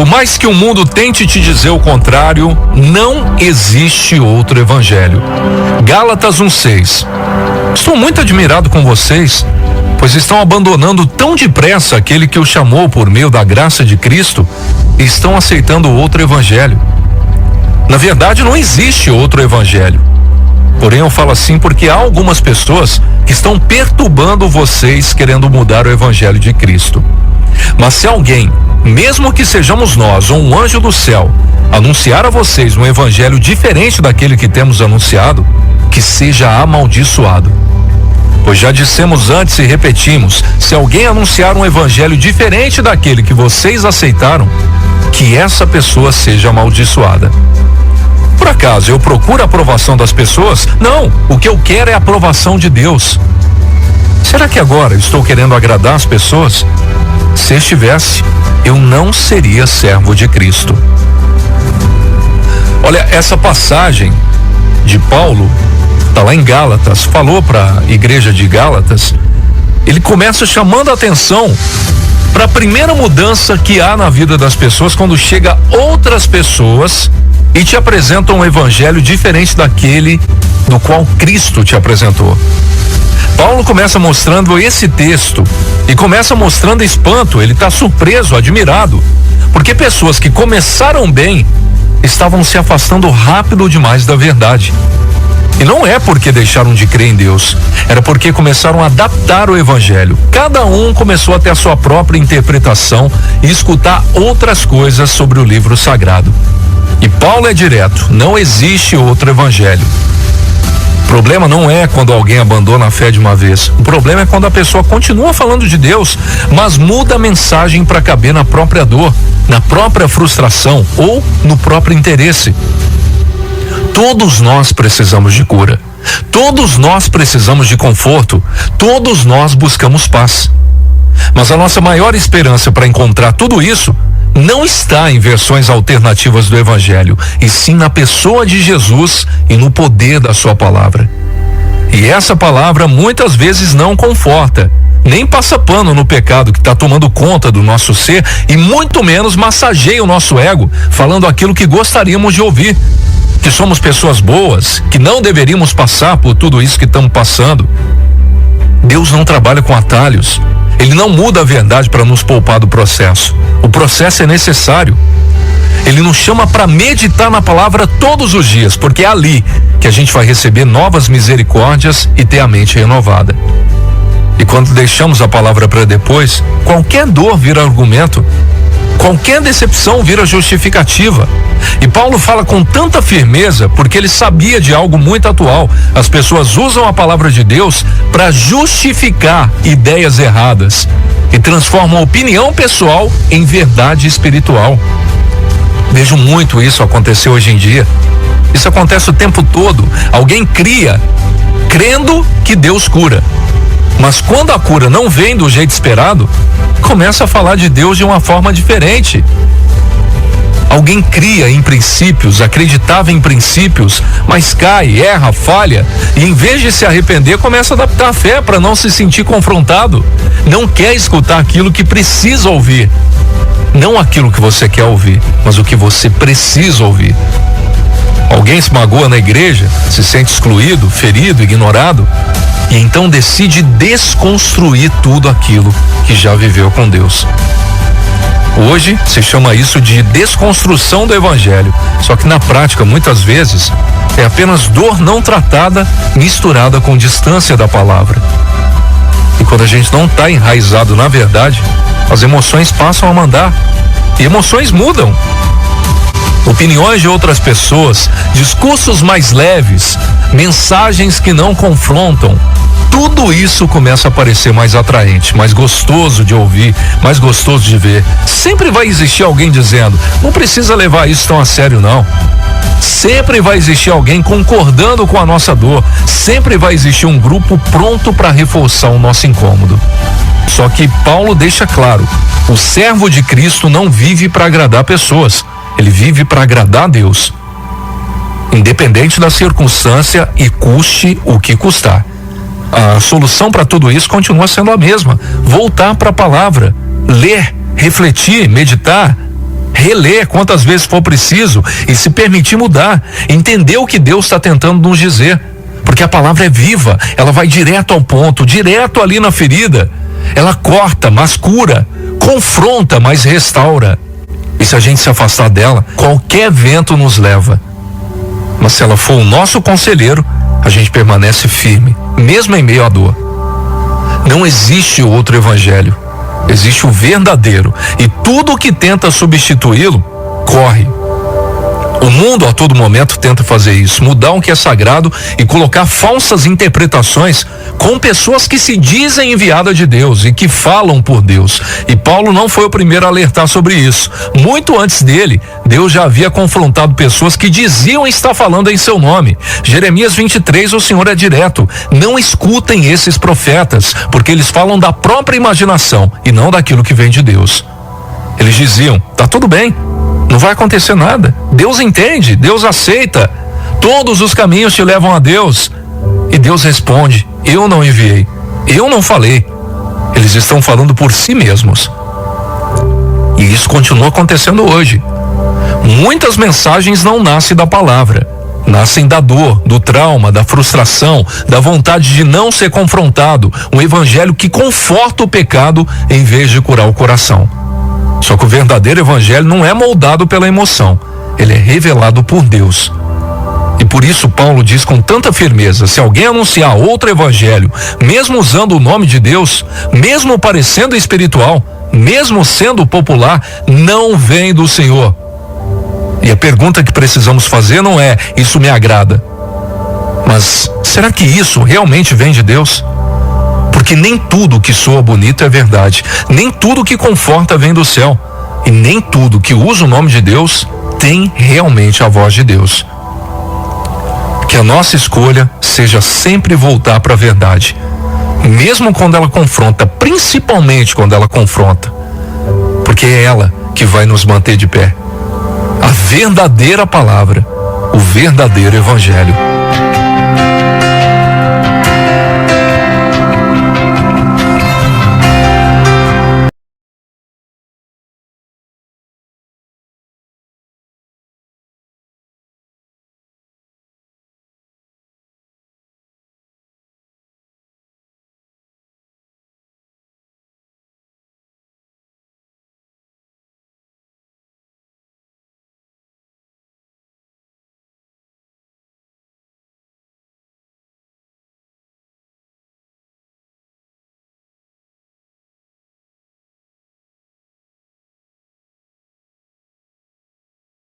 Por mais que o mundo tente te dizer o contrário, não existe outro evangelho. Gálatas 1:6. Estou muito admirado com vocês, pois estão abandonando tão depressa aquele que o chamou por meio da graça de Cristo e estão aceitando outro evangelho. Na verdade, não existe outro evangelho. Porém, eu falo assim porque há algumas pessoas que estão perturbando vocês querendo mudar o evangelho de Cristo. Mas se alguém, mesmo que sejamos nós ou um anjo do céu, anunciar a vocês um evangelho diferente daquele que temos anunciado, que seja amaldiçoado. Pois já dissemos antes e repetimos, se alguém anunciar um evangelho diferente daquele que vocês aceitaram, que essa pessoa seja amaldiçoada. Por acaso eu procuro a aprovação das pessoas? Não, o que eu quero é a aprovação de Deus. Será que agora estou querendo agradar as pessoas? Se estivesse, eu não seria servo de Cristo. Olha, essa passagem de Paulo, está lá em Gálatas, falou para a igreja de Gálatas, ele começa chamando a atenção para a primeira mudança que há na vida das pessoas quando chega outras pessoas e te apresentam um evangelho diferente daquele do qual Cristo te apresentou. Paulo começa mostrando esse texto e começa mostrando espanto, ele está surpreso, admirado, porque pessoas que começaram bem estavam se afastando rápido demais da verdade. E não é porque deixaram de crer em Deus, era porque começaram a adaptar o evangelho. Cada um começou a ter a sua própria interpretação e escutar outras coisas sobre o livro sagrado. E Paulo é direto, não existe outro evangelho. O problema não é quando alguém abandona a fé de uma vez. O problema é quando a pessoa continua falando de Deus, mas muda a mensagem para caber na própria dor, na própria frustração ou no próprio interesse. Todos nós precisamos de cura. Todos nós precisamos de conforto. Todos nós buscamos paz. Mas a nossa maior esperança para encontrar tudo isso não está em versões alternativas do evangelho, e sim na pessoa de Jesus e no poder da sua palavra. E essa palavra muitas vezes não conforta, nem passa pano no pecado que está tomando conta do nosso ser, e muito menos massageia o nosso ego, falando aquilo que gostaríamos de ouvir, que somos pessoas boas, que não deveríamos passar por tudo isso que estamos passando. Deus não trabalha com atalhos. Ele não muda a verdade para nos poupar do processo. O processo é necessário. Ele nos chama para meditar na palavra todos os dias, porque é ali que a gente vai receber novas misericórdias e ter a mente renovada. E quando deixamos a palavra para depois, qualquer dor vira argumento, qualquer decepção vira justificativa. E Paulo fala com tanta firmeza porque ele sabia de algo muito atual. As pessoas usam a palavra de Deus para justificar ideias erradas e transformam a opinião pessoal em verdade espiritual. Vejo muito isso acontecer hoje em dia. Isso acontece o tempo todo. Alguém cria crendo que Deus cura, mas quando a cura não vem do jeito esperado, começa a falar de Deus de uma forma diferente. Alguém cria em princípios, acreditava em princípios, mas cai, erra, falha, e em vez de se arrepender, começa a adaptar a fé para não se sentir confrontado. Não quer escutar aquilo que precisa ouvir. Não aquilo que você quer ouvir, mas o que você precisa ouvir. Alguém se magoa na igreja, se sente excluído, ferido, ignorado, e então decide desconstruir tudo aquilo que já viveu com Deus. Hoje se chama isso de desconstrução do evangelho, só que na prática muitas vezes é apenas dor não tratada misturada com distância da palavra. E quando a gente não está enraizado na verdade, as emoções passam a mandar, e emoções mudam. Opiniões de outras pessoas, discursos mais leves, mensagens que não confrontam, tudo isso começa a parecer mais atraente, mais gostoso de ouvir, mais gostoso de ver. Sempre vai existir alguém dizendo, não precisa levar isso tão a sério não. Sempre vai existir alguém concordando com a nossa dor. Sempre vai existir um grupo pronto para reforçar o nosso incômodo. Só que Paulo deixa claro, o servo de Cristo não vive para agradar pessoas, ele vive para agradar a Deus, independente da circunstância e custe o que custar. A solução para tudo isso continua sendo a mesma: voltar para a palavra, ler, refletir, meditar, reler quantas vezes for preciso e se permitir mudar, entender o que Deus está tentando nos dizer, porque a palavra é viva, ela vai direto ao ponto, direto ali na ferida, ela corta, mas cura, confronta, mas restaura. E se a gente se afastar dela, qualquer vento nos leva. Mas se ela for o nosso conselheiro, a gente permanece firme, mesmo em meio à dor. Não existe outro evangelho, existe o verdadeiro, e tudo que tenta substituí-lo, corre. O mundo a todo momento tenta fazer isso, mudar o que é sagrado e colocar falsas interpretações com pessoas que se dizem enviadas de Deus e que falam por Deus. E Paulo não foi o primeiro a alertar sobre isso. Muito antes dele, Deus já havia confrontado pessoas que diziam estar falando em seu nome. Jeremias 23, o Senhor é direto: não escutem esses profetas, porque eles falam da própria imaginação e não daquilo que vem de Deus. Eles diziam: tá tudo bem, não vai acontecer nada, Deus entende, Deus aceita, todos os caminhos te levam a Deus. E Deus responde: eu não enviei, eu não falei. Eles estão falando por si mesmos. E isso continua acontecendo hoje. Muitas mensagens não nascem da palavra, nascem da dor, do trauma, da frustração, da vontade de não ser confrontado. Um evangelho que conforta o pecado em vez de curar o coração. Só que o verdadeiro evangelho não é moldado pela emoção, ele é revelado por Deus. E por isso Paulo diz com tanta firmeza: se alguém anunciar outro evangelho, mesmo usando o nome de Deus, mesmo parecendo espiritual, mesmo sendo popular, não vem do Senhor. E a pergunta que precisamos fazer não é: isso me agrada, mas será que isso realmente vem de Deus? Porque nem tudo que soa bonito é verdade, nem tudo que conforta vem do céu, e nem tudo que usa o nome de Deus tem realmente a voz de Deus. Que a nossa escolha seja sempre voltar para a verdade, mesmo quando ela confronta, principalmente quando ela confronta, porque é ela que vai nos manter de pé. A verdadeira palavra, o verdadeiro evangelho.